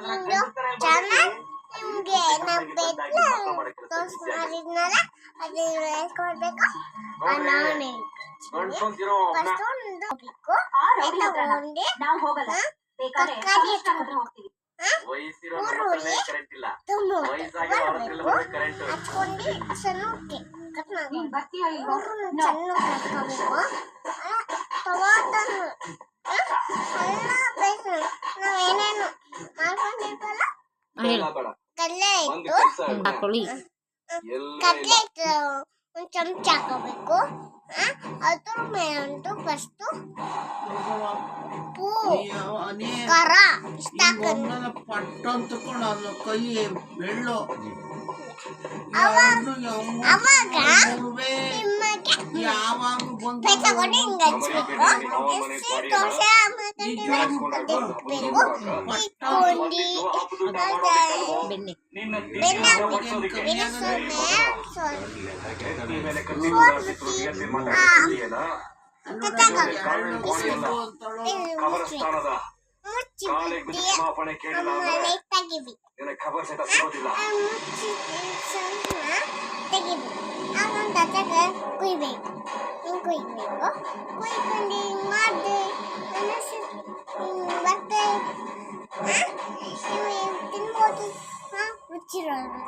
ನಿಮ್ದು ಚಾನಲ್ ನಿಮ್ಗೆ ನಮ್ಮ ಬೆಟ್ಲ ತೋರ್ಸ್ ಮಾಡಿದ್ನಲ್ಲ ಅದು ಹೇಳ್ಕೊಡ್ಬೇಕು ನಾನು ಫಸ್ಟ್ ಒಂದು ಬೇಕು ತಗೊಂಡು ತರಕಾರಿ ತಗೊಂಡು ಈರುಳ್ಳಿ ಟೊಮೊಟೊ ಬರಬೇಕು ಹಚ್ಕೊಂಡು ಸಣ್ಣಕ್ಕೆ ಕಟ್ ಮಾಡಬೇಕು ಸಣ್ಣ ಕಟ್ಕೋಬೇಕು ಟೊಮೊಟೊ ಎಲ್ಲ ಬೇಕು ನಾವು ಏನೇನು ಮಾಡ್ಕೊಂಡಿರ್ತೀವಲ್ಲ ಕಡಲೆ ಹಿಟ್ಟು ಹಾಕೊಳ್ಳಿ ಕಡಲೆ ಹಿಟ್ಟು ಒಂದು ಚಮಚ ಹಾಕೋಬೇಕು ಅದ್ರ ಮೇಲೆ ಉಂಟು ಫಸ್ಟು ಉಪ್ಪು ಖಾರ ಇಷ್ಟ ಪಟ್ಟಂತ ಕೈ ಬೆಳ್ಳು ಅವಾಗ ನಿಮಗೆ ತಗೊಂಡು ಹಿಂಗೆ ಹಚ್ಬೇಕು ದೋಸೆ ಇಟ್ಬೇಕು ಬೆಣ್ಣೆ ಬೆಣ್ಣೆ ಹಾಕ್ಬೇಕು ತೆಗಿಬೇಕು ಕುಯ್ಬೇಕು ಹಿಂಗೆ ಕುಯ್ಬೇಕು ಕುಯ್ಕೊಂಡು ಹಿಂಗೆ ಮಾಡಿದೆ ಮತ್ತೆ ತಿನ್ಬೋದು ರುಚಿರೋದು